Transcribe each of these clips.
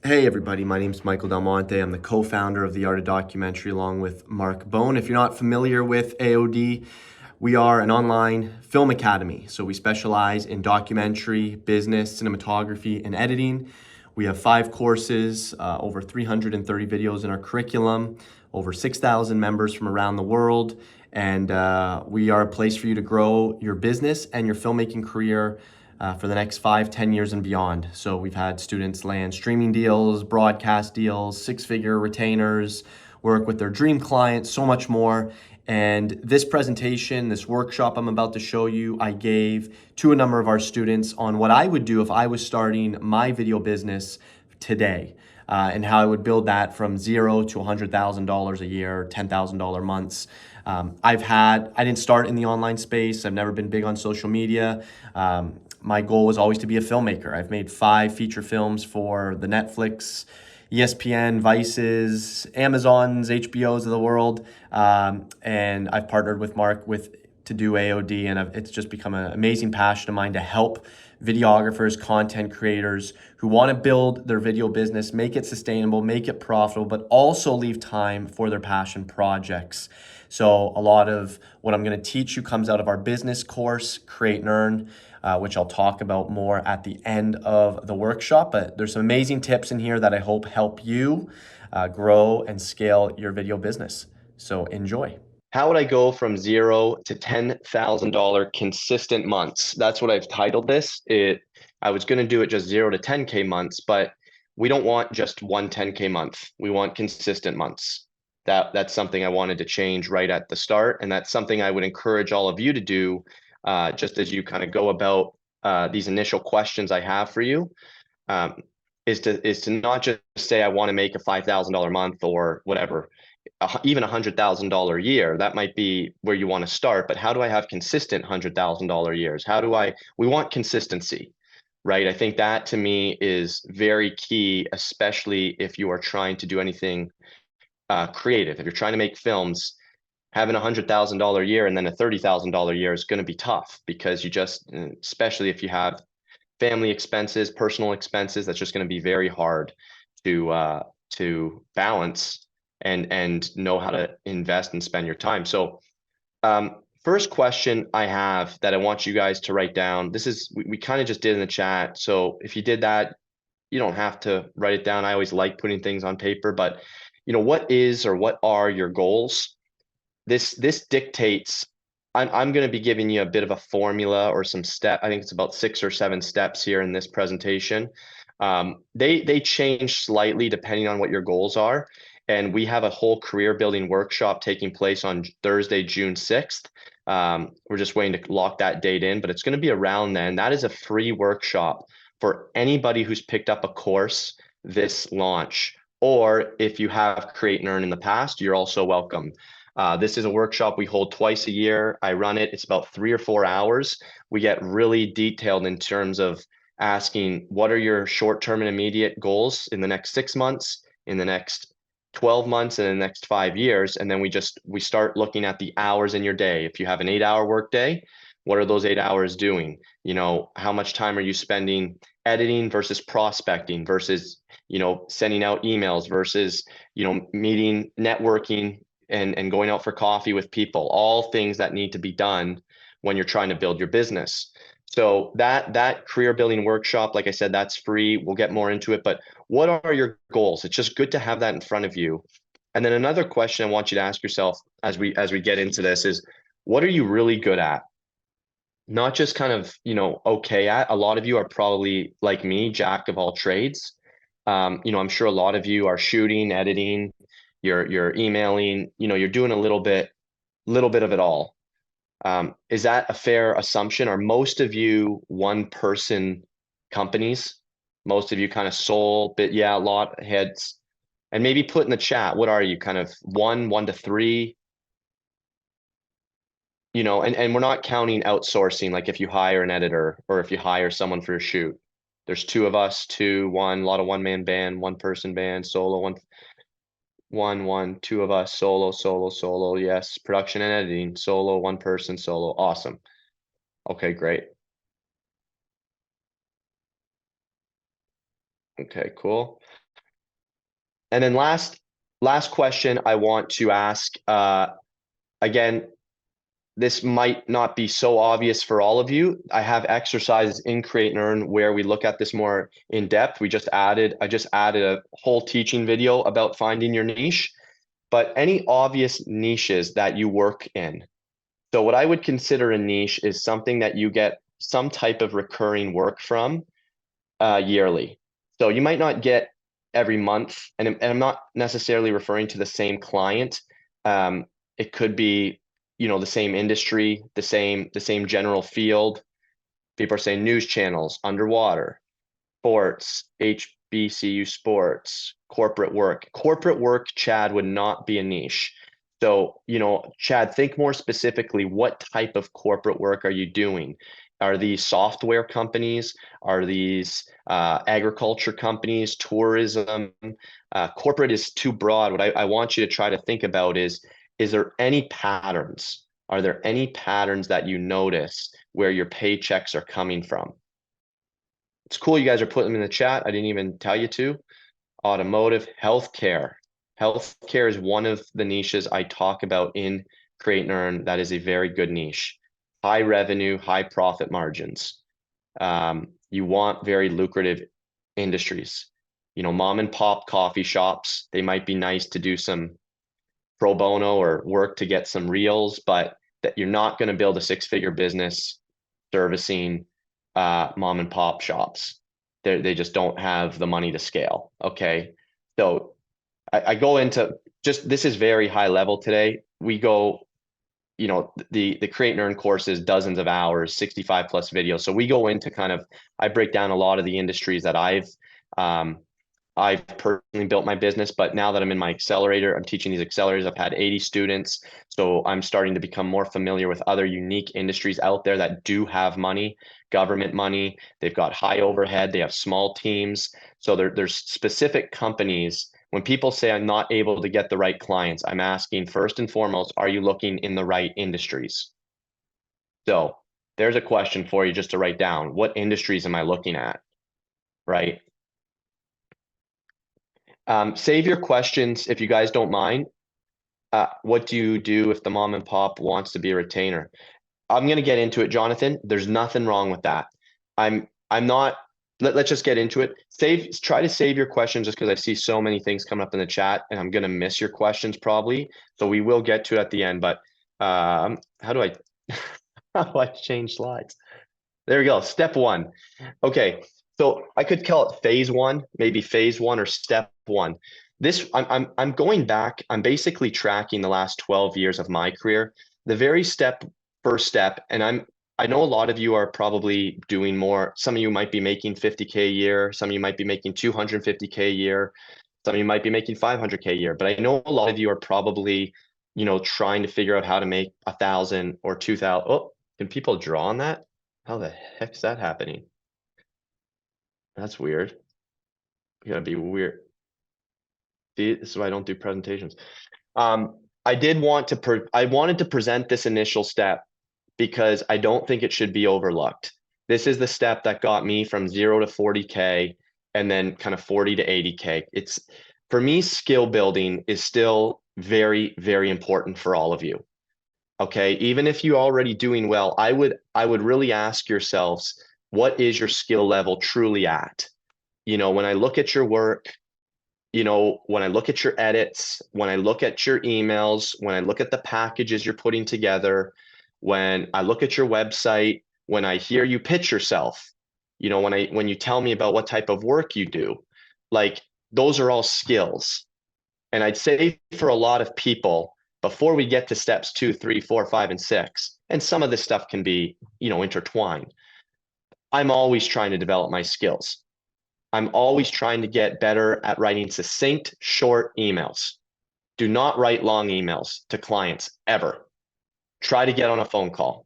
Hey everybody, my name's Michael Del Monte. I'm the co-founder of The Art of Documentary along with Mark Bone. If you're not familiar with AOD, we are an online film academy. So we specialize in documentary, business, cinematography, and editing. We have 5 courses, over 330 videos in our curriculum, over 6,000 members from around the world, and we are a place for you to grow your business and your filmmaking career for the next 5, 10 years and beyond. So we've had students land streaming deals, broadcast deals, six-figure retainers, work with their dream clients, so much more. And this presentation, this workshop I'm about to show you, I gave to a number of our students on what I would do if I was starting my video business today. And how I would build that from zero to $100,000 a year, $10,000 months. I didn't start in the online space. I've never been big on social media. My goal was always to be a filmmaker. I've made 5 feature films for the Netflix, ESPN, Vices, Amazons, HBOs of the world. And I've partnered with Mark to do AOD, and it's just become an amazing passion of mine to help videographers, content creators who want to build their video business, make it sustainable, make it profitable, but also leave time for their passion projects. So a lot of what I'm going to teach you comes out of our business course, Create and Earn, which I'll talk about more at the end of the workshop. But there's some amazing tips in here that I hope help you grow and scale your video business. So enjoy. How would I go from zero to $10,000 consistent months? That's what I've titled this. I was going to do it just 0 to 10K months, but we don't want just one 10K month. We want consistent months. That's something I wanted to change right at the start, and that's something I would encourage all of you to do, just as you kind of go about these initial questions I have for you. Is to not just say I want to make a $5,000 month or whatever, even $100,000 a year. That might be where you want to start, but how do I have consistent $100,000 years? We want consistency, right? I think that to me is very key, especially if you are trying to do anything creative. If you're trying to make films, having $100,000 a year and then a $30,000 a year is going to be tough, because especially if you have family expenses, personal expenses, that's just going to be very hard to balance and know how to invest and spend your time. So first question I have that I want you guys to write down, we kind of just did in the chat. So if you did that, you don't have to write it down. I always like putting things on paper, but what are your goals? This dictates. I'm going to be giving you a bit of a formula or some step. I think it's about 6 or 7 steps here in this presentation. They change slightly depending on what your goals are. And we have a whole career building workshop taking place on Thursday, June 6th. We're just waiting to lock that date in, but it's going to be around then. That is a free workshop for anybody who's picked up a course this launch. Or if you have Create and Earn in the past, you're also welcome. This is a workshop we hold twice a year. I run it. It's about 3 or 4 hours. We get really detailed in terms of asking, what are your short-term and immediate goals in the next 6 months, in the next 12 months, and in the next 5 years? And then we start looking at the hours in your day. If you have an 8-hour workday, what are those 8 hours doing? How much time are you spending editing versus prospecting versus, sending out emails versus, meeting, networking, and going out for coffee with people, all things that need to be done when you're trying to build your business. So that career building workshop, like I said, that's free. We'll get more into it, but what are your goals? It's just good to have that in front of you. And then another question I want you to ask yourself as we get into this is, what are you really good at? Not just kind of, okay at. A lot of you are probably like me, jack of all trades. I'm sure a lot of you are shooting, editing, you're emailing, you're doing a little bit of it all. Is that a fair assumption? Are most of you one person companies? Most of you kind of sole, but yeah, a lot heads. And maybe put in the chat, what are you, kind of 1 to 3? And we're not counting outsourcing, like if you hire an editor or if you hire someone for a shoot. There's 2 of us, 2, 1, a lot of one-man band, one-person band, solo, 2 of us, solo. Yes, production and editing, solo, 1 person, solo. Awesome. Okay, great. Okay, cool. And then last question I want to ask, again, this might not be so obvious for all of you. I have exercises in Create and Earn where we look at this more in depth. I just added a whole teaching video about finding your niche, but any obvious niches that you work in. So what I would consider a niche is something that you get some type of recurring work from yearly. So you might not get every month, and I'm not necessarily referring to the same client. It could be, the same industry, the same general field. People are saying news channels, underwater, sports, HBCU sports, corporate work. Corporate work, Chad, would not be a niche. So, Chad, think more specifically, what type of corporate work are you doing? Are these software companies? Are these agriculture companies, tourism? Corporate is too broad. What I want you to try to think about is there any patterns? Are there any patterns that you notice where your paychecks are coming from? It's cool you guys are putting them in the chat. I didn't even tell you to. Automotive, healthcare. Healthcare is one of the niches I talk about in Create and Earn. That is a very good niche. High revenue, high profit margins. You want very lucrative industries. Mom and pop coffee shops, they might be nice to do some pro bono or work to get some reels, but that you're not going to build a six-figure business servicing mom and pop shops. They just don't have the money to scale. Okay. So I go into this is very high level today. We go, the Create and Earn course is dozens of hours, 65 plus videos. So we go into I break down a lot of the industries that I've personally built my business, but now that I'm in my accelerator, I'm teaching these accelerators. I've had 80 students. So I'm starting to become more familiar with other unique industries out there that do have money, government money. They've got high overhead. They have small teams. So there's specific companies. When people say I'm not able to get the right clients, I'm asking first and foremost, are you looking in the right industries? So there's a question for you just to write down. What industries am I looking at? Right? Save your questions if you guys don't mind. What do you do if the mom and pop wants to be a retainer? I'm going to get into it, Jonathan. There's nothing wrong with that. I'm not. Let's just get into it. Try to save your questions just because I see so many things coming up in the chat, and I'm going to miss your questions probably. So we will get to it at the end. But how do I how do I change slides? There we go. Step one. Okay. So I could call it phase one, maybe phase one or step one. I'm going back. I'm basically tracking the last 12 years of my career. The very first step, and I know a lot of you are probably doing more. Some of you might be making 50K a year. Some of you might be making 250K a year. Some of you might be making 500K a year. But I know a lot of you are probably, trying to figure out how to make 1,000 or 2,000. Oh, can people draw on that? How the heck's that happening? That's weird. You gotta be weird. See, this is why I don't do presentations. I wanted to present this initial step because I don't think it should be overlooked. This is the step that got me from 0 to 40K and then kind of 40 to 80K. For me, skill building is still very, very important for all of you. Okay. Even if you're already doing well, I would really ask yourselves, what is your skill level truly at? When I look at your work, when I look at your edits, when I look at your emails, when I look at the packages you're putting together, when I look at your website, when I hear you pitch yourself, when you tell me about what type of work you do, like those are all skills. And I'd say for a lot of people, before we get to steps 2, 3, 4, 5, and 6, and some of this stuff can be, intertwined, I'm always trying to develop my skills. I'm always trying to get better at writing succinct, short emails. Do not write long emails to clients ever. Try to get on a phone call.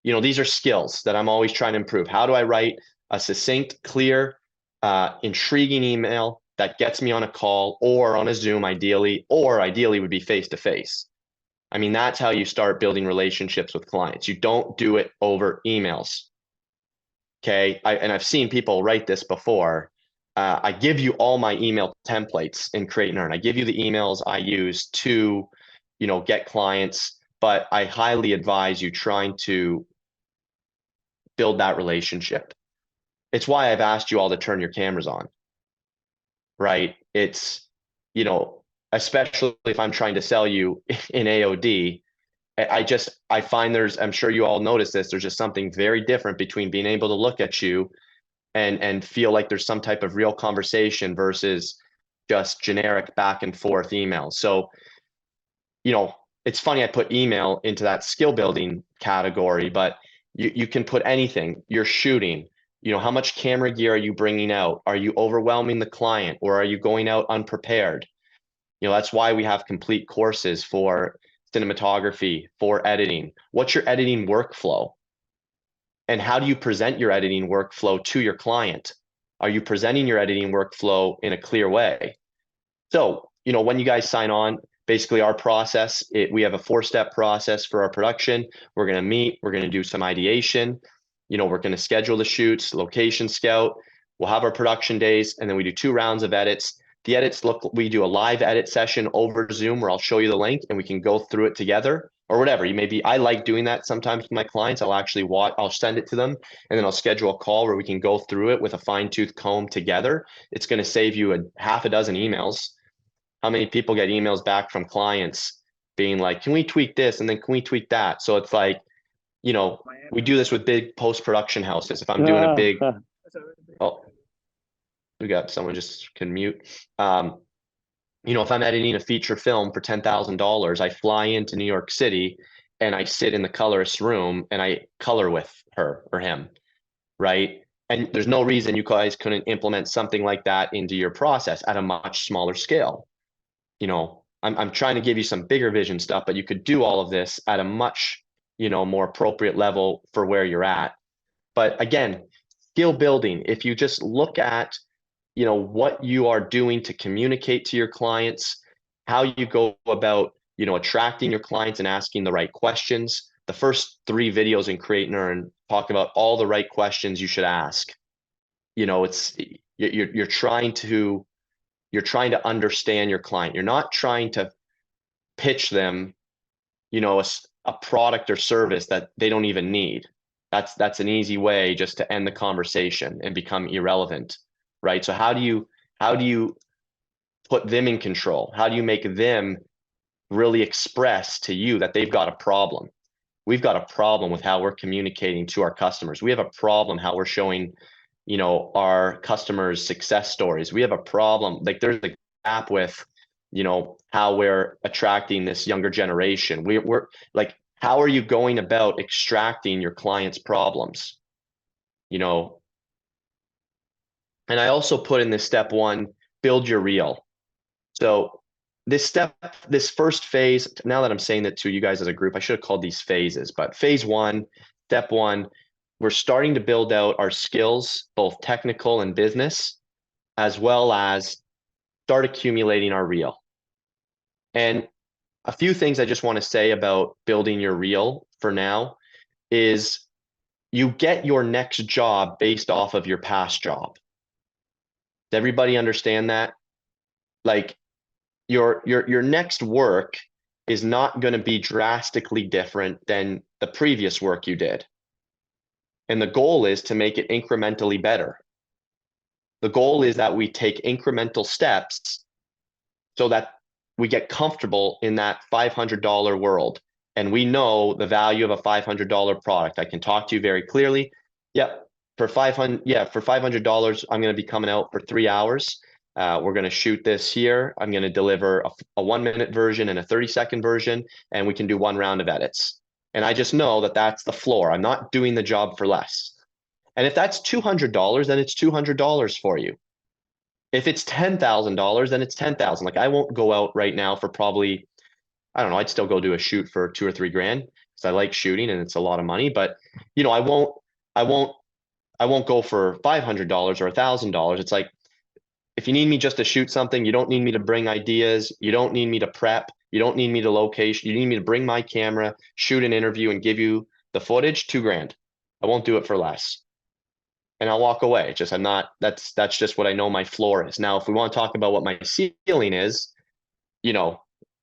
These are skills that I'm always trying to improve. How do I write a succinct, clear, intriguing email that gets me on a call or on a Zoom ideally, or ideally would be face-to-face? I mean, that's how you start building relationships with clients. You don't do it over emails. Okay. And I've seen people write this before. I give you all my email templates in Create and Earn. I give you the emails I use to, get clients, but I highly advise you trying to build that relationship. It's why I've asked you all to turn your cameras on, right? It's, you know, especially if I'm trying to sell you in AOD, I find I'm sure you all notice this, there's just something very different between being able to look at you and feel like there's some type of real conversation versus just generic back and forth emails. So, it's funny I put email into that skill building category, but you can put anything. You're shooting, how much camera gear are you bringing out? Are you overwhelming the client, or are you going out unprepared? That's why we have complete courses for cinematography, for editing. What's your editing workflow? And how do you present your editing workflow to your client? Are you presenting your editing workflow in a clear way? So, when you guys sign on, basically our process, we have a 4-step process for our production. We're going to meet, we're going to do some ideation, we're going to schedule the shoots, location scout, we'll have our production days, and then we do 2 rounds of edits. The edits we do a live edit session over Zoom where I'll show you the link and we can go through it together, or whatever. I like doing that sometimes with my clients. I'll send it to them, and then I'll schedule a call where we can go through it with a fine-tooth comb together. It's going to save you a half a dozen emails. How many people get emails back from clients being like, can we tweak this? And then can we tweak that? So it's like, we do this with big post-production houses. If I'm doing a big, oh, we got someone just can mute. If I'm editing a feature film for $10,000, I fly into New York City and I sit in the colorist's room and I color with her or him, right? And there's no reason you guys couldn't implement something like that into your process at a much smaller scale. I'm trying to give you some bigger vision stuff, but you could do all of this at a much, more appropriate level for where you're at. But again, skill building, if you just look at, what you are doing to communicate to your clients, how you go about, attracting your clients and asking the right questions. The first 3 videos in Create and Earn talk about all the right questions you should ask. It's you're trying to understand your client. You're not trying to pitch them, a product or service that they don't even need. That's an easy way just to end the conversation and become irrelevant, right? So how do you put them in control? How do you make them really express to you that they've got a problem? We've got a problem with how we're communicating to our customers. We have a problem how we're showing, our customers' success stories. We have a problem, like there's a gap with, how we're attracting this younger generation. We're like, how are you going about extracting your clients' problems? And I also put in this step 1, build your reel. So this first phase, now that I'm saying that to you guys as a group, I should have called these phases, but phase 1, step 1, we're starting to build out our skills, both technical and business, as well as start accumulating our reel. And a few things I just want to say about building your reel for now is you get your next job based off of your past job. Does everybody understand that? Like your next work is not going to be drastically different than the previous work you did. And the goal is to make it incrementally better. The goal is that we take incremental steps so that we get comfortable in that $500 world. And we know the value of a $500 product. I can talk to you very clearly. Yep. For $500, I'm going to be coming out for 3 hours. We're going to shoot this here. I'm going to deliver a 1-minute version and a 30-second version, and we can do 1 round of edits. And I just know that that's the floor. I'm not doing the job for less. And if that's $200, then it's $200 for you. If it's $10,000, then it's $10,000. Like I won't go out right now for probably, I don't know, I'd still go do a shoot for 2 or 3 grand because I like shooting and it's a lot of money. But I won't go for $500 or $1,000. It's like, if you need me just to shoot something, you don't need me to bring ideas. You don't need me to prep. You don't need me to location. You need me to bring my camera, shoot an interview, and give you the footage. 2 grand. I won't do it for less. and I'll walk away. Just I'm not, that's just what I know my floor is. Now, if we want to talk about what my ceiling is, you know,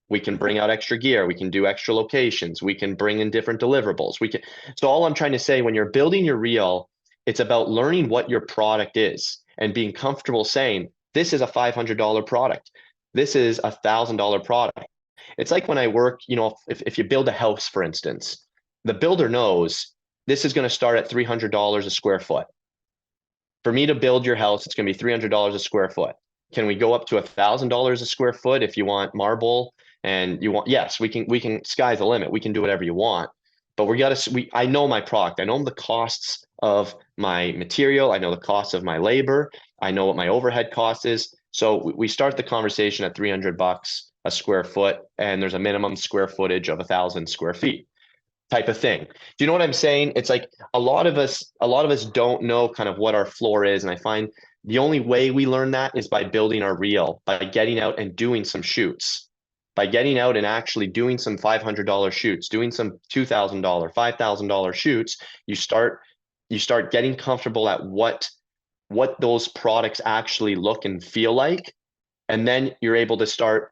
we can bring out extra gear, we can do extra locations, we can bring in different deliverables. We can, so all I'm trying to say, when you're building your reel, it's about learning what your product is and being comfortable saying, this is a $500 product. This is a $1,000 product. It's like when I work, if you build a house, for instance, the builder knows this is going to start at $300 a square foot. For me to build your house, it's going to be $300 a square foot. Can we go up to $1,000 a square foot if you want marble and you want? Yes, we can. Sky's the limit. We can do whatever you want. But I know my product. I know the costs of my material. I know the costs of my labor. I know what my overhead cost is. So we start the conversation at $300 a square foot, and there's a minimum square footage of 1,000 square feet type of thing. Do you know what I'm saying? It's like a lot of us don't know kind of what our floor is. And I find the only way we learn that is by building our reel, by getting out and doing some shoots, by getting out and actually doing some $500 shoots, doing some $2,000, $5,000 shoots. You start getting comfortable at what those products actually look and feel like. And then you're able to start,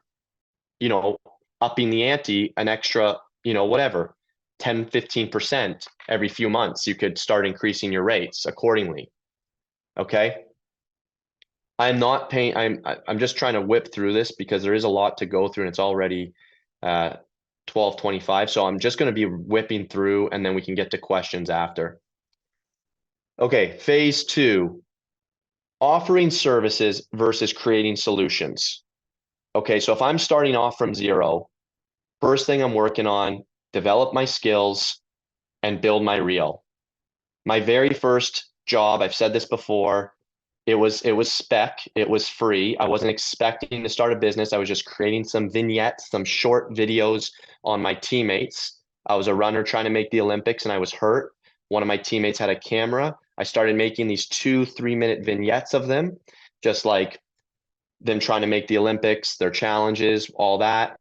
you know, upping the ante an extra, whatever, 10, 15% every few months. You could start increasing your rates accordingly. Okay. I'm not paying, I'm just trying to whip through this because there is a lot to go through and it's already 12:25. So I'm just going to be whipping through and then we can get to questions after. Okay, phase 2, offering services versus creating solutions. Okay, so if I'm starting off from zero, first thing I'm working on, develop my skills and build my reel. My very first job, I've said this before, it was spec, it was free. I wasn't expecting to start a business. I was just creating some vignettes, some short videos on my teammates. I was a runner trying to make the Olympics and I was hurt. One of my teammates had a camera. I started making these 2-3 minute vignettes of them, just like them trying to make the Olympics, their challenges, all that.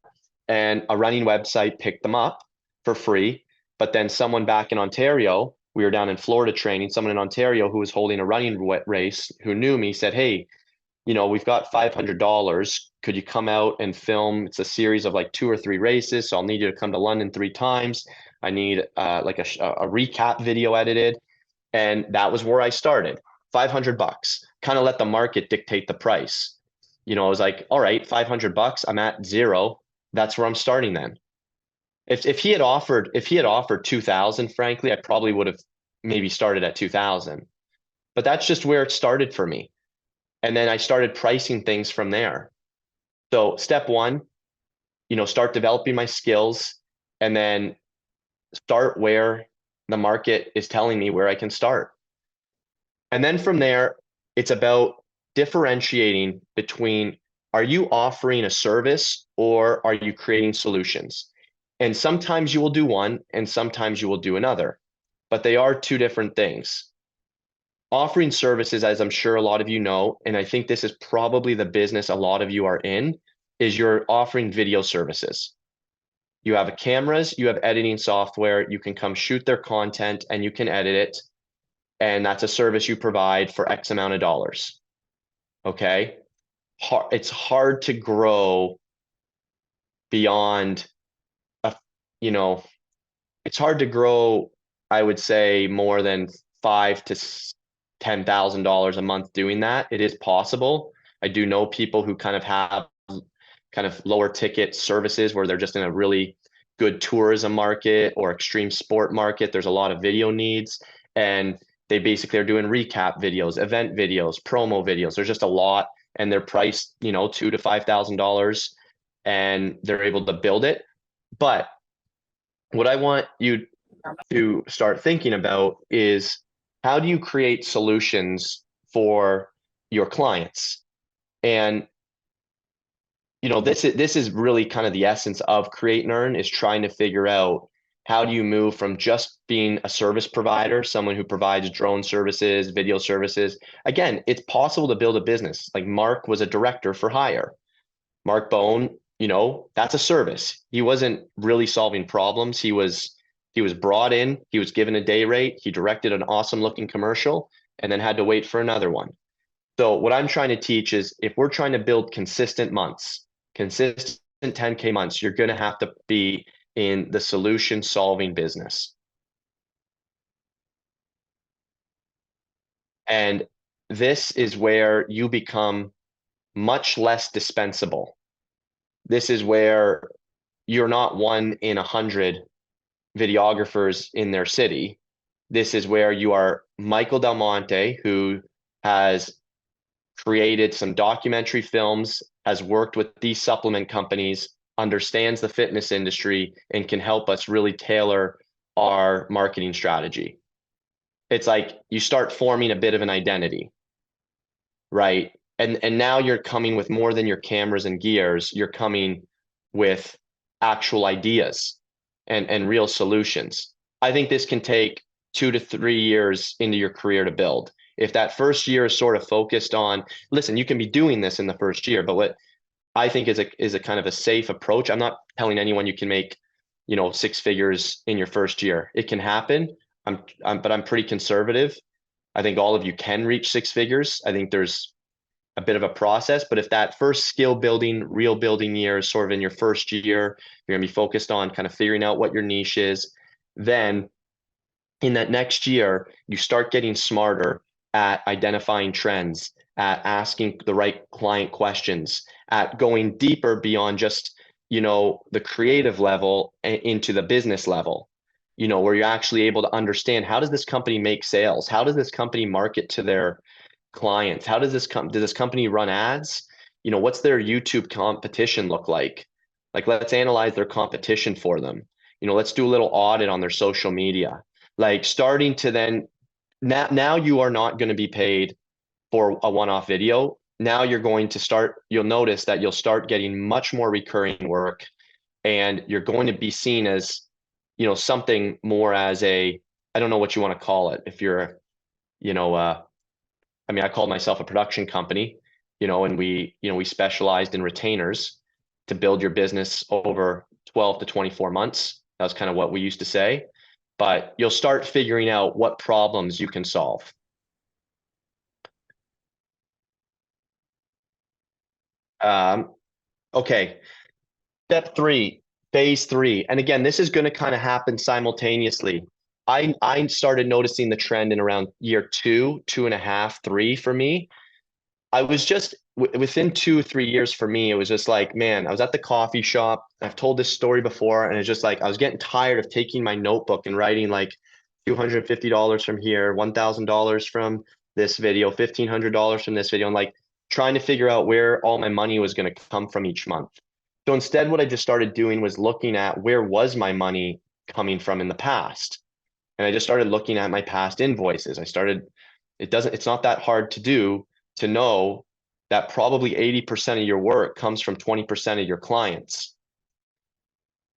And a running website picked them up for free. But then someone back in Ontario, we were down in Florida training, someone in Ontario who was holding a running race who knew me said, hey, we've got $500. Could you come out and film? It's a series of like 2 or 3 races. So I'll need you to come to London 3 times. I need like a recap video edited. And that was where I started. $500. Kind of let the market dictate the price. I was like, all right, $500. I'm at zero. That's where I'm starting then. If he had offered 2,000, frankly, I probably would have maybe started at 2,000. But that's just where it started for me. And then I started pricing things from there. So step 1, start developing my skills and then start where the market is telling me where I can start. And then from there, it's about differentiating between, are you offering a service or are you creating solutions? And sometimes you will do one and sometimes you will do another, but they are 2 different things. Offering services, as I'm sure a lot of you know, and I think this is probably the business a lot of you are in, is you're offering video services. You have cameras, you have editing software, you can come shoot their content and you can edit it. And that's a service you provide for X amount of dollars. Okay. It's hard to grow beyond it's hard to grow, I would say, more than $5,000 to $10,000 a month doing that. It is possible. I do know people who kind of have kind of lower ticket services where they're just in a really good tourism market or extreme sport market. There's a lot of video needs and they basically are doing recap videos, event videos, promo videos. There's just a lot and they're priced, $2,000 to $5,000 and they're able to build it. But what I want you to start thinking about is how do you create solutions for your clients? And this is really kind of the essence of Create and Earn, is trying to figure out how do you move from just being a service provider, someone who provides drone services, video services. Again, it's possible to build a business. Like Mark was a director for hire. Mark Bone, that's a service. He wasn't really solving problems. He was brought in, he was given a day rate, he directed an awesome looking commercial, and then had to wait for another one. So what I'm trying to teach is if we're trying to build consistent months, consistent 10K months, you're going to have to be in the solution solving business. And this is where you become much less dispensable. This is where you're not one in 100 videographers in their city. This is where you are Michael Del Monte, who has created some documentary films, has worked with these supplement companies, understands the fitness industry, and can help us really tailor our marketing strategy. It's like you start forming a bit of an identity, right? And now you're coming with more than your cameras and gears. You're coming with actual ideas and real solutions. I think this can take 2 to 3 years into your career to build. If that first year is sort of focused on, listen, you can be doing this in the first year, but what I think is a kind of a safe approach. I'm not telling anyone you can make, 6 figures in your first year. It can happen. But I'm pretty conservative. I think all of you can reach 6 figures. I think there's a bit of a process, but if that first skill building, real building year is sort of in your first year, you're gonna be focused on kind of figuring out what your niche is. Then in that next year, you start getting smarter at identifying trends, at asking the right client questions, at going deeper beyond just, the creative level into the business level, where you're actually able to understand how does this company make sales? How does this company market to their clients? How does this company run ads? What's their YouTube competition look like? Like, let's analyze their competition for them. Let's do a little audit on their social media. Like starting to then now you are not going to be paid for a one-off video. Now you'll notice that you'll start getting much more recurring work, and you're going to be seen as, something more as I don't know what you want to call it. If you're, you know, I called myself a production company, and we specialized in retainers to build your business over 12 to 24 months. That was kind of what we used to say. But you'll start figuring out what problems you can solve. Um, okay, step three, phase three. And again, this is going to kind of happen simultaneously. I started noticing the trend in around year 2.5, 3 for me. I was just within 2 or 3 years for me, it was just like, man, I was at the coffee shop. I've told this story before, and it's just like I was getting tired of taking my notebook and writing like $250 from here, $1,000 from this video, $1,500 from this video, and like trying to figure out where all my money was going to come from each month. So instead, what I just started doing was looking at where was my money coming from in the past. And I just started looking at my past invoices. It's not that hard to do to know that probably 80% of your work comes from 20% of your clients.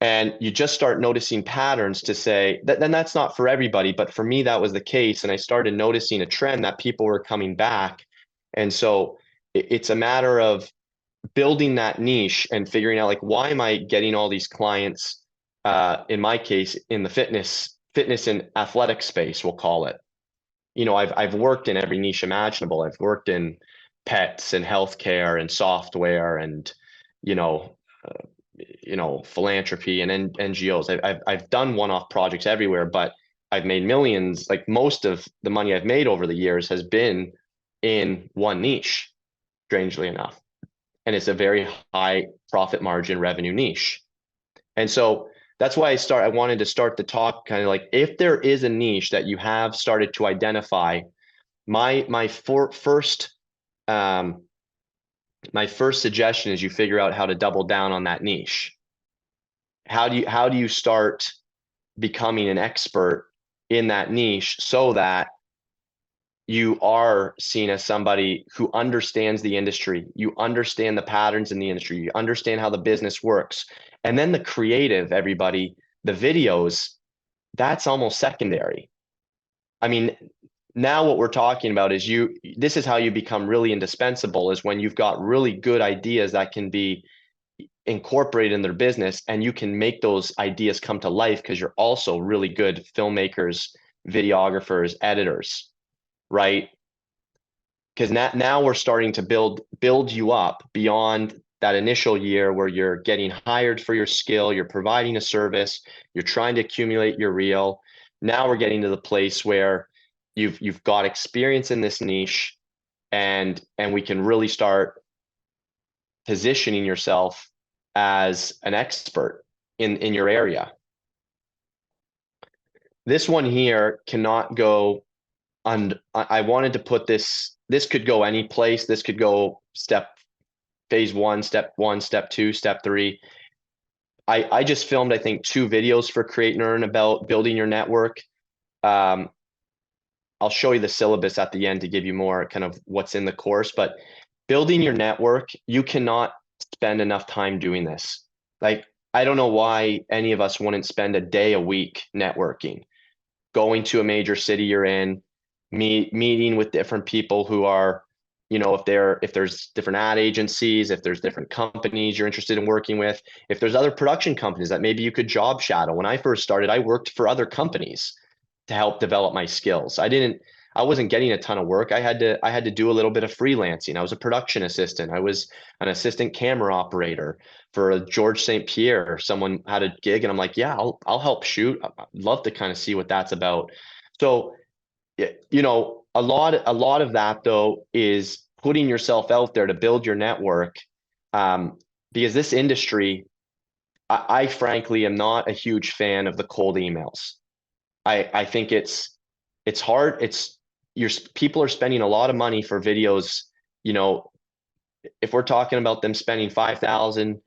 And you just start noticing patterns to say that then that's not for everybody, but for me, that was the case. And I started noticing a trend that people were coming back. And so it's a matter of building that niche and figuring out like, why am I getting all these clients? In my case, in the fitness and athletic space, we'll call it. I've worked in every niche imaginable. I've worked in pets and healthcare and software and, you know, philanthropy and NGOs. I've done one-off projects everywhere, but I've made millions. Like most of the money I've made over the years has been in one niche, strangely enough. And it's a very high profit margin revenue niche. And so that's why I wanted to start the talk kind of like, if there is a niche that you have started to identify, my first suggestion is you figure out how to double down on that niche. How do you start becoming an expert in that niche so that you are seen as somebody who understands the industry, you understand the patterns in the industry, you understand how the business works. And then the creative, everybody, the videos, that's almost secondary. I mean, now what we're talking about is this is how you become really indispensable, is when you've got really good ideas that can be incorporated in their business, and you can make those ideas come to life because you're also really good filmmakers, videographers, editors. right? Because now we're starting to build you up beyond that initial year where you're getting hired for your skill, you're providing a service, you're trying to accumulate your reel. Now we're getting to the place where you've got experience in this niche, and we can really start positioning yourself as an expert in your area. This one here cannot go. And I wanted to put this could go any place. This could go phase one, step two, step three. I just filmed, I think, 2 videos for Create and Earn about building your network. Um, I'll show you the syllabus at the end to give you more kind of what's in the course, but building your network, you cannot spend enough time doing this. Like, I don't know why any of us wouldn't spend a day a week networking, going to a major city you're in, meeting with different people who are, if there's different ad agencies, if there's different companies you're interested in working with, if there's other production companies that maybe you could job shadow. When I first started, I worked for other companies to help develop my skills. I wasn't getting a ton of work. I had to do a little bit of freelancing. I was a production assistant. I was an assistant camera operator for George St. Pierre. Someone had a gig and I'm like, yeah, I'll help shoot. I'd love to kind of see what that's about. So, a lot of that though is putting yourself out there to build your network. Because this industry, I frankly am not a huge fan of the cold emails. I think it's hard. People are spending a lot of money for videos. You know, if we're talking about them spending $5,000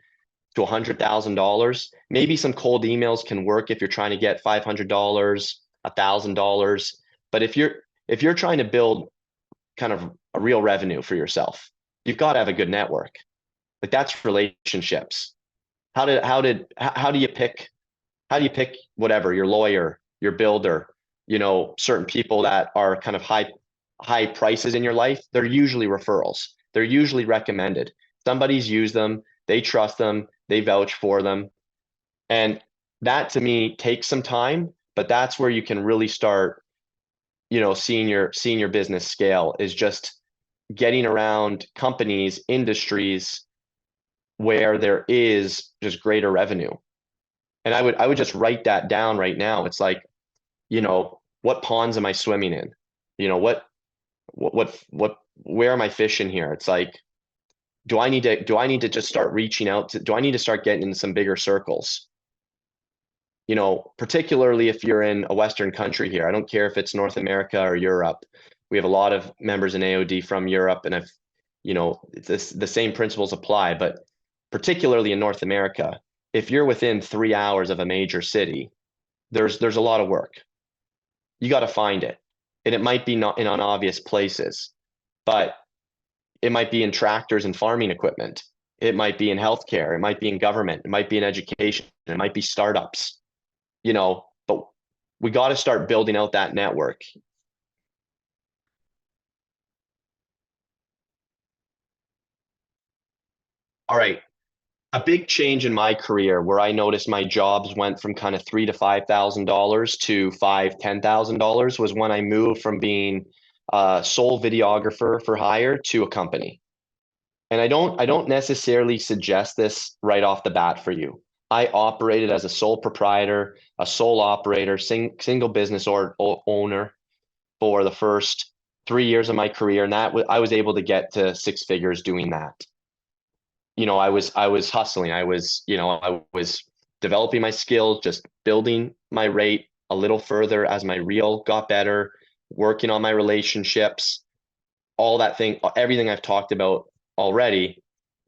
to $100,000, maybe some cold emails can work if you're trying to get $500, $1,000. But if you're trying to build kind of a real revenue for yourself, you've got to have a good network. Like, that's relationships. How do you pick whatever, your lawyer, your builder, certain people that are kind of high prices in your life? They're usually referrals. They're usually recommended. Somebody's used them, they trust them, they vouch for them. And that to me takes some time, but that's where you can really start, seeing your business scale, is just getting around companies, industries where there is just greater revenue. And I would just write that down right now. It's like, what ponds am I swimming in? Where am I fishing here? It's like, do I need to just start reaching out do I need to start getting in some bigger circles? Particularly if you're in a Western country here. I don't care if it's North America or Europe. We have a lot of members in AOD from Europe, and the same principles apply, but particularly in North America, if you're within 3 hours of a major city, there's a lot of work. You got to find it. And it might be not in unobvious places, but it might be in tractors and farming equipment. It might be in healthcare. It might be in government. It might be in education. It might be startups, but we got to start building out that network. All right. A big change in my career where I noticed my jobs went from kind of $3,000 to $5,000 to $10,000 was when I moved from being a sole videographer for hire to a company. And I don't necessarily suggest this right off the bat for you. I operated as a sole proprietor, a sole operator, single business owner for the first 3 years of my career, and I was able to get to 6 figures doing that. I was hustling. I was developing my skills, just building my rate a little further as my reel got better, working on my relationships, all that thing, everything I've talked about already.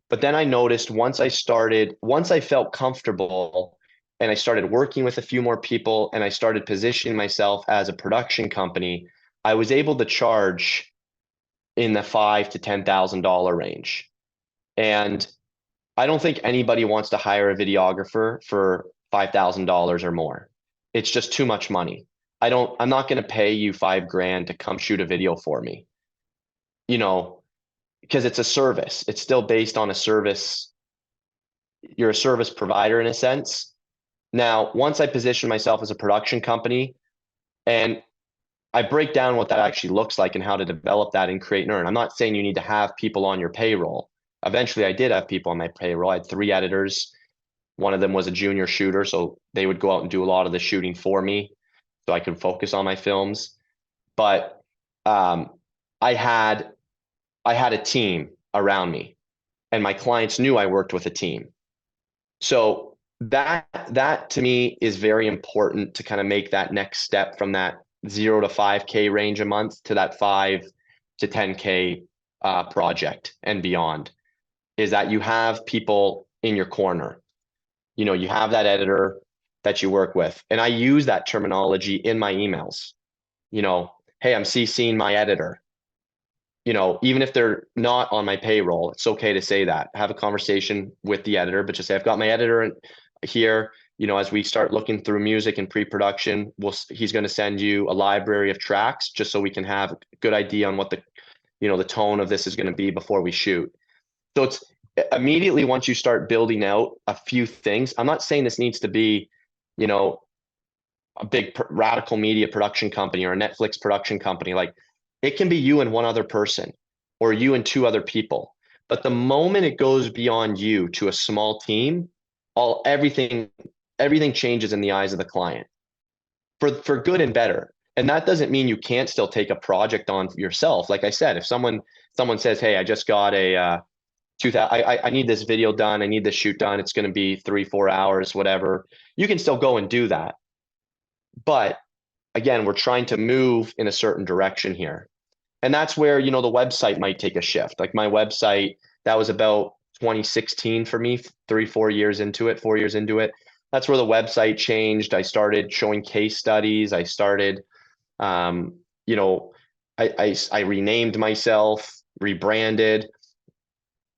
But then I noticed once I felt comfortable and I started working with a few more people and I started positioning myself as a production company, I was able to charge in the $5,000 to $10,000 range. And I don't think anybody wants to hire a videographer for $5,000 or more. It's just too much money. I'm not going to pay you $5,000 to come shoot a video for me, you know, because it's a service. It's still based on a service. You're a service provider in a sense. Now, once I position myself as a production company, and I break down what that actually looks like and how to develop that and create and earn. I'm not saying you need to have people on your payroll. Eventually, I did have people on my payroll. I had 3 editors. One of them was a junior shooter, so they would go out and do a lot of the shooting for me, so I could focus on my films. But um, I had I had a team around me, and my clients knew I worked with a team. So that to me is very important to kind of make that next step from that 0 to 5K range a month to that 5 to 10K project and beyond. Is that you have people in your corner. You have that editor that you work with, and I use that terminology in my emails. Hey, I'm CCing my editor. Even if they're not on my payroll, it's okay to say that. Have a conversation with the editor, but just say, I've got my editor here. As we start looking through music and pre-production, he's going to send you a library of tracks just so we can have a good idea on what the tone of this is going to be before we shoot. So it's immediately once you start building out a few things, I'm not saying this needs to be, a big radical media production company or a Netflix production company. Like, it can be you and one other person or you and 2 other people. But the moment it goes beyond you to a small team, everything changes in the eyes of the client for good and better. And that doesn't mean you can't still take a project on yourself. Like I said, if someone says, "Hey, I just got a 2000, I need this video done, I need this shoot done, it's going to be 3-4 hours, whatever," you can still go and do that. But again, we're trying to move in a certain direction here. And that's where, the website might take a shift. Like my website, that was about 2016 for me, 4 years into it. That's where the website changed. I started showing case studies. I started, um, you know, I renamed myself, rebranded,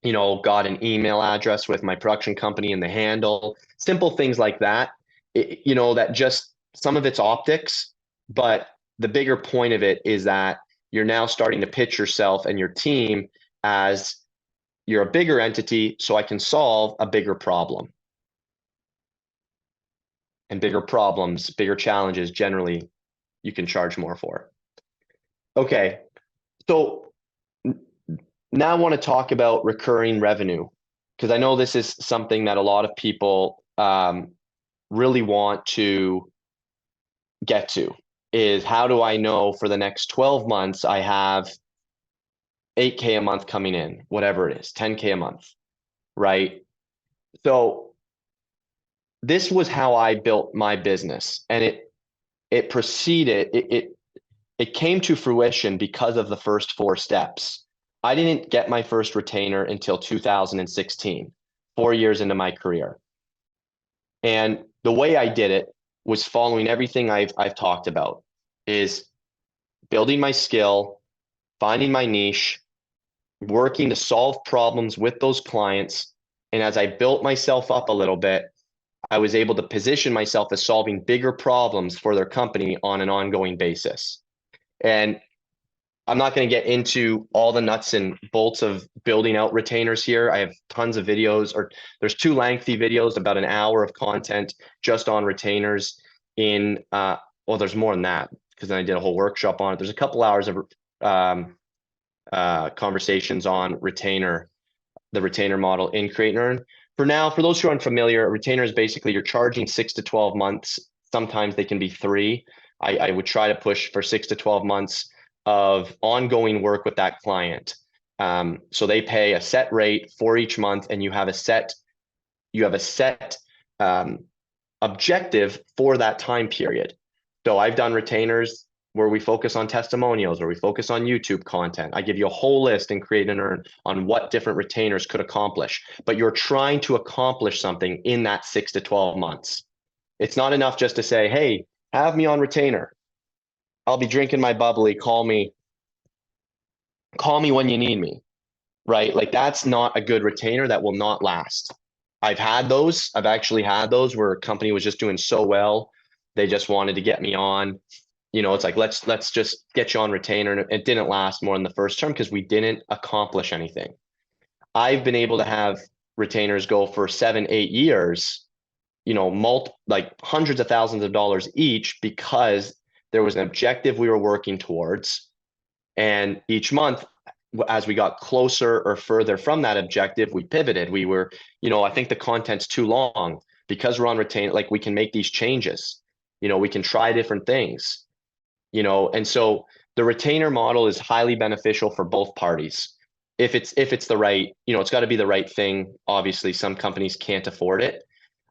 got an email address with my production company and the handle, simple things like that. That just some of it's optics, but the bigger point of it is that you're now starting to pitch yourself and your team as you're a bigger entity, so I can solve a bigger problem. And bigger problems, bigger challenges, generally, you can charge more for. Okay, so now I want to talk about recurring revenue, because I know this is something that a lot of people really want to get to, is how do I know for the next 12 months I have 8K a month coming in, whatever it is, 10K a month, right? So this was how I built my business, and it came to fruition because of the first 4 steps. I didn't get my first retainer until 2016, 4 years into my career. And the way I did it was following everything I've talked about, is building my skill, finding my niche, working to solve problems with those clients. And as I built myself up a little bit, I was able to position myself as solving bigger problems for their company on an ongoing basis. And I'm not going to get into all the nuts and bolts of building out retainers here. I have tons of videos, or there's 2 lengthy videos, about an hour of content just on retainers well, there's more than that, because then I did a whole workshop on it. There's a couple hours of conversations on the retainer model in Create and Earn. For now, for those who aren't familiar, a retainer is basically you're charging 6 to 12 months. Sometimes they can be 3. I would try to push for 6 to 12 months of ongoing work with that client. So they pay a set rate for each month, and you have a set objective for that time period. So I've done retainers where we focus on testimonials, or we focus on YouTube content. I give you a whole list and Create and Earn on what different retainers could accomplish, but you're trying to accomplish something in that 6 to 12 months. It's not enough just to say, "Hey, have me on retainer. I'll be drinking my bubbly. Call me when you need me," right? Like, that's not a good retainer. That will not last. I've actually had those where a company was just doing so well, they just wanted to get me on. It's like, let's just get you on retainer. And it didn't last more than the first term because we didn't accomplish anything. I've been able to have retainers go for 7-8 years, like hundreds of thousands of dollars each, because There was an objective we were working towards. And each month, as we got closer or further from that objective, we pivoted. We were, I think the content's too long because we're on retain, like we can make these changes. We can try different things, and so the retainer model is highly beneficial for both parties. If it's the right, it's got to be the right thing. Obviously, some companies can't afford it.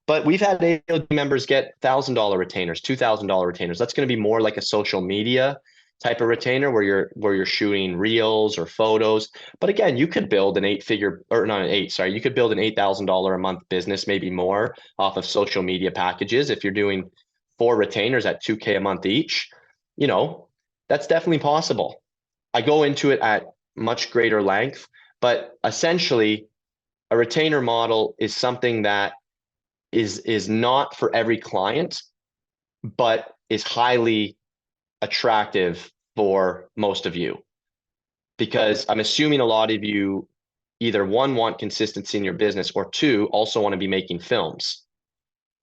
But we've had AOD members get $1,000 retainers, $2,000 retainers. That's going to be more like a social media type of retainer where you're shooting reels or photos. But again, you could build an eight-figure, or not an eight, sorry, you could build an $8,000 a month business, maybe more, off of social media packages. If you're doing 4 retainers at $2K a month each, that's definitely possible. I go into it at much greater length, but essentially, a retainer model is something that is not for every client, but is highly attractive for most of you. Because I'm assuming a lot of you either one, want consistency in your business, or two, also want to be making films.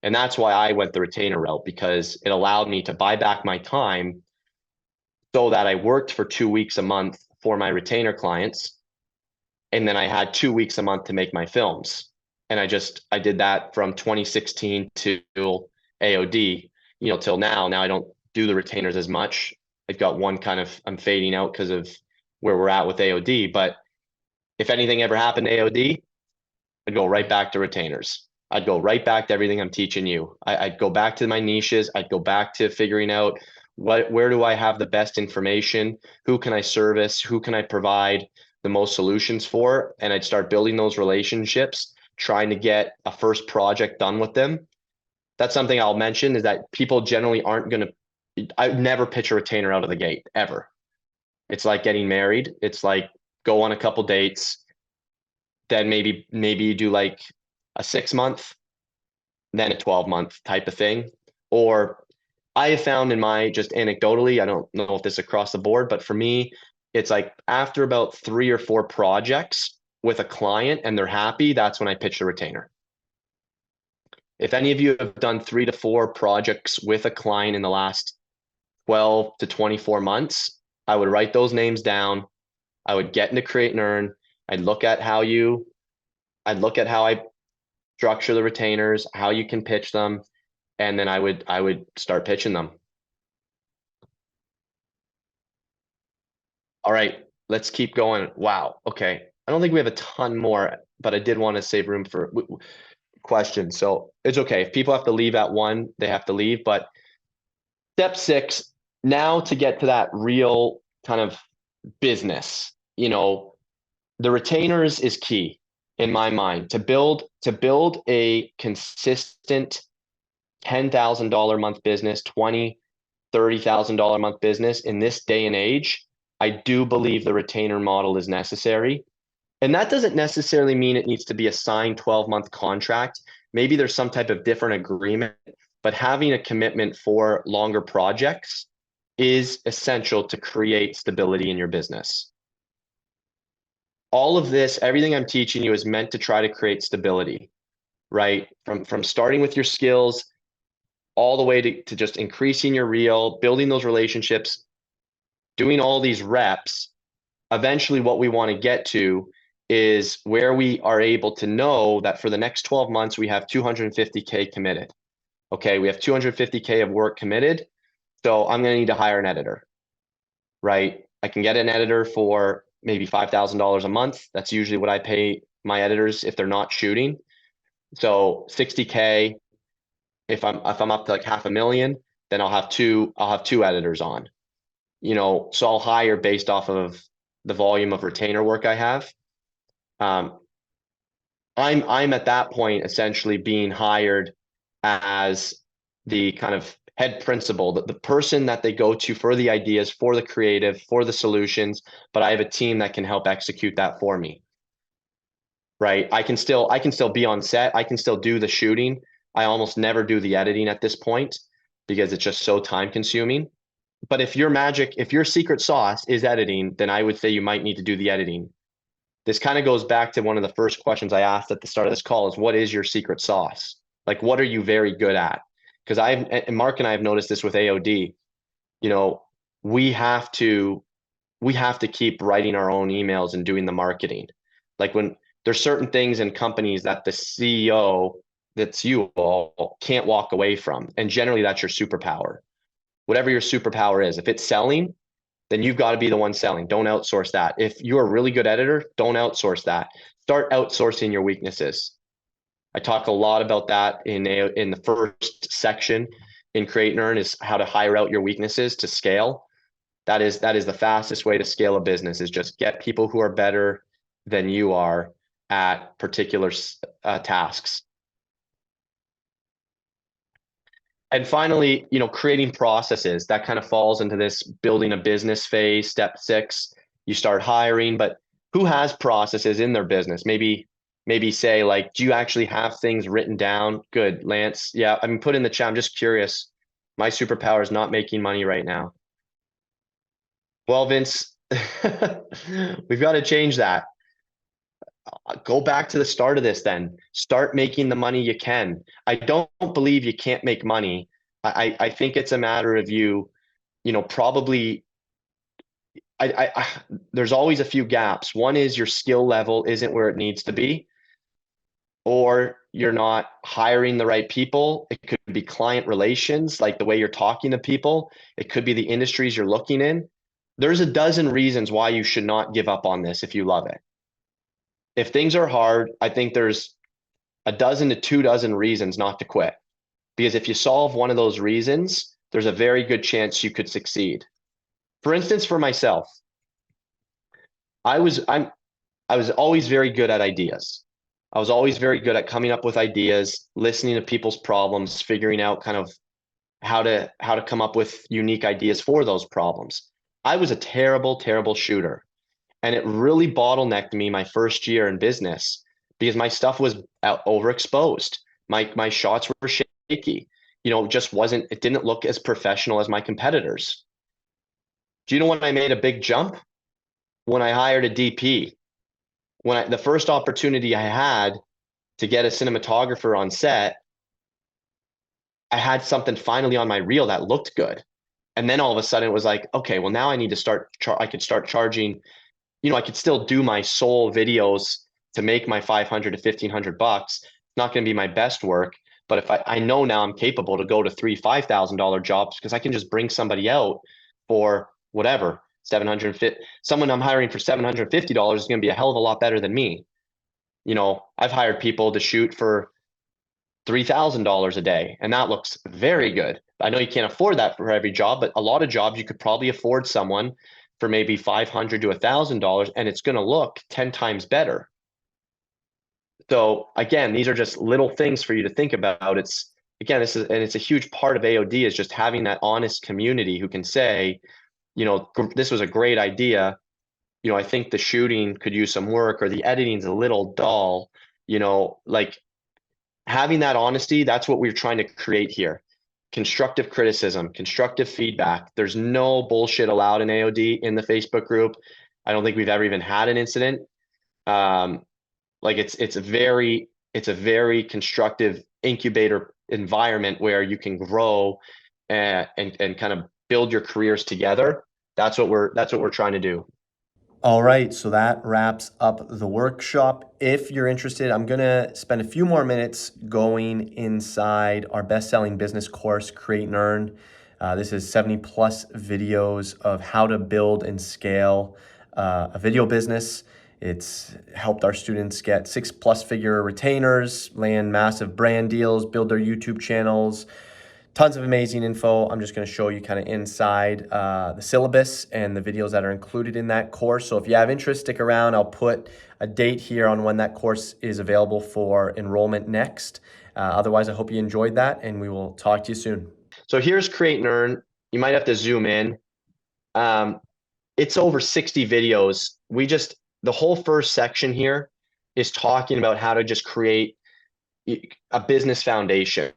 And that's why I went the retainer route, because it allowed me to buy back my time so that I worked for 2 weeks a month for my retainer clients. And then I had 2 weeks a month to make my films. And I did that from 2016 to AOD, till now. Now I don't do the retainers as much. I've got one I'm fading out because of where we're at with AOD. But if anything ever happened to AOD, I'd go right back to retainers. I'd go right back to everything I'm teaching you. I'd go back to my niches. I'd go back to figuring out where do I have the best information? Who can I service? Who can I provide the most solutions for? And I'd start building those relationships, trying to get a first project done with them. That's something I'll mention, is that people generally aren't going to, I never pitch a retainer out of the gate, ever. It's like getting married. It's like go on a couple dates, then maybe you do like a 6-month, then a 12-month type of thing. Or I have found in my, just anecdotally, I don't know if this is across the board, but for me, it's like after about 3 or 4 projects with a client and they're happy, that's when I pitch the retainer. If any of you have done 3 to 4 projects with a client in the last 12 to 24 months, I would write those names down. I would get into Create and Earn. I'd look at how I structure the retainers, how you can pitch them, and then I would start pitching them. All right, let's keep going. Wow. Okay. I don't think we have a ton more, but I did want to save room for questions. So it's okay. If people have to leave at 1, they have to leave. But step 6, now to get to that real kind of business, the retainers is key in my mind to build a consistent $10,000 a month business, $20,000, $30,000 a month business in this day and age. I do believe the retainer model is necessary. And that doesn't necessarily mean it needs to be a signed 12-month contract. Maybe there's some type of different agreement, but having a commitment for longer projects is essential to create stability in your business. All of this, everything I'm teaching you is meant to try to create stability, right? From starting with your skills all the way to just increasing your reel, building those relationships, doing all these reps. Eventually what we want to get to is where we are able to know that for the next 12 months, we have 250K committed. Okay, we have 250K of work committed. So I'm going to need to hire an editor, right? I can get an editor for maybe $5,000 a month. That's usually what I pay my editors if they're not shooting. So 60K, if I'm up to like $500,000, then I'll have two editors on, so I'll hire based off of the volume of retainer work I have. I'm at that point essentially being hired as the kind of head principal, the person that they go to for the ideas, for the creative, for the solutions, but I have a team that can help execute that for me. Right? I can still be on set. I can still do the shooting. I almost never do the editing at this point because it's just so time consuming. But if your secret sauce is editing, then I would say you might need to do the editing. This kind of goes back to one of the first questions I asked at the start of this call is, what is your secret sauce? Like, what are you very good at? Because Mark and I have noticed this with AOD. you know, we have to we have to keep writing our own emails and doing the marketing. Like when there's certain things in companies that the CEO, that's you all, can't walk away from. And generally that's your superpower. Whatever your superpower is, if it's selling, then you've got to be the one selling. Don't outsource that. If you're a really good editor, don't outsource that. Start outsourcing your weaknesses. I talk a lot about that in the first section in Create and Earn, is how to hire out your weaknesses to scale. That is the fastest way to scale a business, is just get people who are better than you are at particular tasks. And finally, creating processes that kind of falls into this building a business phase. Step 6, you start hiring, but who has processes in their business? Maybe say, like, do you actually have things written down? Good, Lance. Yeah, I mean, put in the chat. I'm just curious. My superpower is not making money right now. Well, Vince, we've got to change that. Go back to the start of this then. Start making the money you can. I don't believe you can't make money. I think it's a matter of probably there's always a few gaps. One is your skill level isn't where it needs to be, or you're not hiring the right people. It could be client relations, like the way you're talking to people. It could be the industries you're looking in. There's a dozen reasons why you should not give up on this if you love it. If things are hard, I think there's a dozen to 2 dozen reasons not to quit. Because if you solve one of those reasons, there's a very good chance you could succeed. For instance, for myself, I was always very good at ideas. I was always very good at coming up with ideas, listening to people's problems, figuring out kind of how to come up with unique ideas for those problems. I was a terrible, terrible shooter. And it really bottlenecked me my first year in business because my stuff was overexposed. My shots were shaky. It didn't look as professional as my competitors. Do you know when I made a big jump? When I hired a DP. The first opportunity I had to get a cinematographer on set, I had something finally on my reel that looked good. And then all of a sudden it was like, okay, well now I need to I could start charging. I could still do my sole videos to make my 500 to 1,500 bucks. It's not going to be my best work, but if I know now I'm capable to go to $3,000, $5,000 jobs because I can just bring somebody out for whatever, 750. Someone I'm hiring for $750 is going to be a hell of a lot better than me. I've hired people to shoot for $3,000 a day, and that looks very good. I know you can't afford that for every job, but a lot of jobs you could probably afford someone for maybe $500 to $1,000, and it's going to look 10 times better. So again, these are just little things for you to think about. It's a huge part of AOD, is just having that honest community who can say, this was a great idea. I think the shooting could use some work, or the editing's a little dull. Like, having that honesty, that's what we're trying to create here. Constructive criticism, constructive feedback. There's no bullshit allowed in AOD in the Facebook group. I don't think we've ever even had an incident. Like it's a very constructive incubator environment where you can grow and kind of build your careers together. That's what we're trying to do. All right, so that wraps up the workshop. If you're interested, I'm gonna spend a few more minutes going inside our best-selling business course, Create and Earn. This is 70 plus videos of how to build and scale a video business. It's helped our students get 6+ figure retainers, land massive brand deals, build their YouTube channels. Tons of amazing info. I'm just going to show you kind of inside the syllabus and the videos that are included in that course. So if you have interest, stick around. I'll put a date here on when that course is available for enrollment next. Otherwise, I hope you enjoyed that, and we will talk to you soon. So here's Create and Earn. You might have to zoom in. It's over 60 videos. The whole first section here is talking about how to just create a business foundation.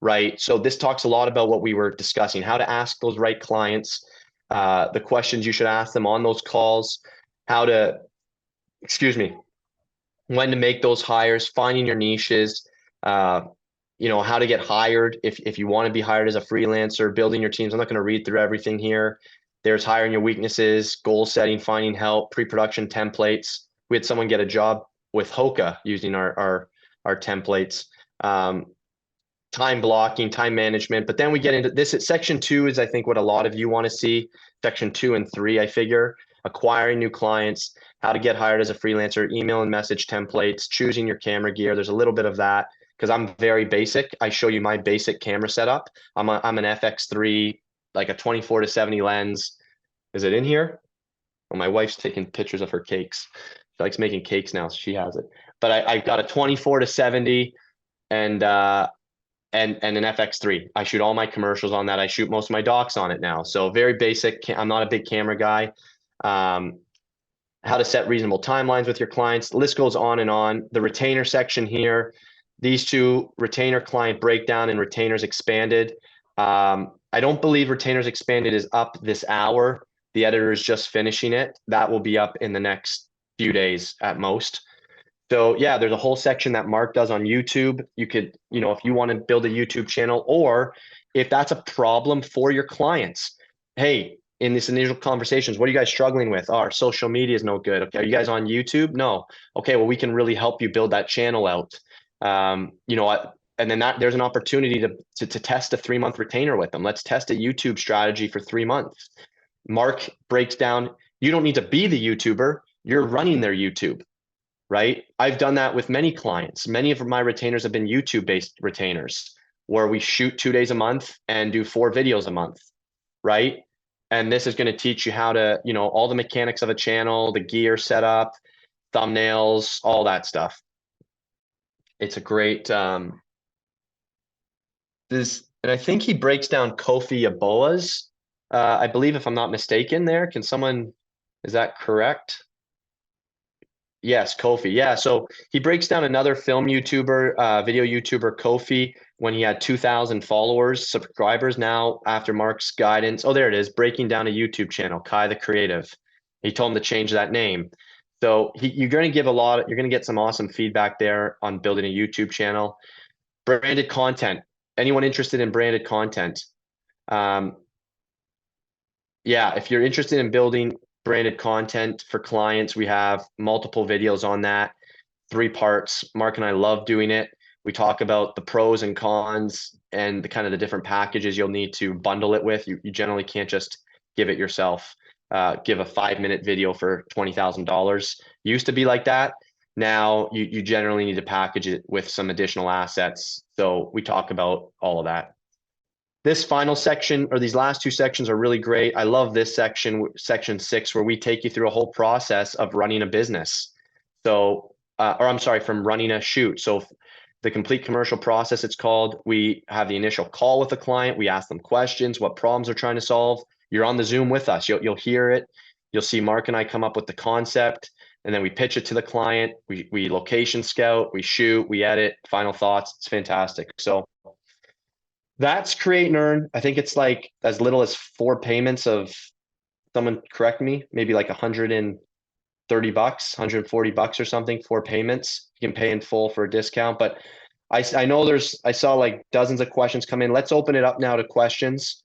Right. So this talks a lot about what we were discussing, how to ask those right clients, the questions you should ask them on those calls, when to make those hires, finding your niches, how to get hired if you want to be hired as a freelancer, building your teams. I'm not going to read through everything here. There's hiring your weaknesses, goal setting, finding help, pre-production templates. We had someone get a job with Hoka using our templates. Time blocking, time management. But then we get into this. Section 2 is, I think, what a lot of you want to see. Section 2 and 3, I figure: acquiring new clients, how to get hired as a freelancer, email and message templates, choosing your camera gear. There's a little bit of that because I'm very basic. I show you my basic camera setup. I'm an FX3, like a 24-70 lens. Is it in here? Well, my wife's taking pictures of her cakes. She likes making cakes now, so she has it. But I got a 24-70 and an FX3. I shoot all my commercials on that. I shoot most of my docs on it now. So very basic. I'm not a big camera guy. How to set reasonable timelines with your clients. The list goes on and on. The retainer section here, these two: retainer client breakdown and retainers expanded. I don't believe retainers expanded is up this hour. The editor is just finishing it. That will be up in the next few days at most. So yeah, there's a whole section that Mark does on YouTube. You could, if you want to build a YouTube channel, or if that's a problem for your clients, hey, in this initial conversations, what are you guys struggling with? Oh, our social media is no good. Okay, are you guys on YouTube? No. Okay, well, we can really help you build that channel out. And then there's an opportunity to test a 3-month retainer with them. Let's test a YouTube strategy for 3 months. Mark breaks down, you don't need to be the YouTuber, you're running their YouTube. Right? I've done that with many clients. Many of my retainers have been YouTube-based retainers where we shoot 2 days a month and do 4 videos a month, right? And this is going to teach you how to, all the mechanics of a channel, the gear setup, thumbnails, all that stuff. It's a great, and I think he breaks down Kofi Aboa's, I believe, if I'm not mistaken there. Is that correct? Yes, Kofi. Yeah. So he breaks down another film YouTuber, video YouTuber, Kofi, when he had 2,000 followers, subscribers. Now, after Mark's guidance, oh, there it is, breaking down a YouTube channel, Kai the Creative. He told him to change that name. So you're going to get some awesome feedback there on building a YouTube channel. Branded content. Anyone interested in branded content? Yeah, if you're interested in building branded content for clients, we have multiple videos on that, 3 parts. Mark and I love doing it. We talk about the pros and cons and the kind of the different packages you'll need to bundle it with. You generally can't just give it yourself. Give a 5-minute video for $20,000. Used to be like that. Now you generally need to package it with some additional assets. So we talk about all of that. This final section, or these last 2 sections, are really great. I love this section, section 6, where we take you through a whole process of running a business. So, from running a shoot. So the complete commercial process, it's called. We have the initial call with the client. We ask them questions, what problems they're trying to solve. You're on the Zoom with us. You'll hear it. You'll see Mark and I come up with the concept, and then we pitch it to the client. We location scout, we shoot, we edit, final thoughts. It's fantastic. So that's create and earn. I think it's like as little as 4 payments of, someone correct me, maybe like $130, $140 or something, 4 payments. You can pay in full for a discount. But I know I saw like dozens of questions come in. Let's open it up now to questions.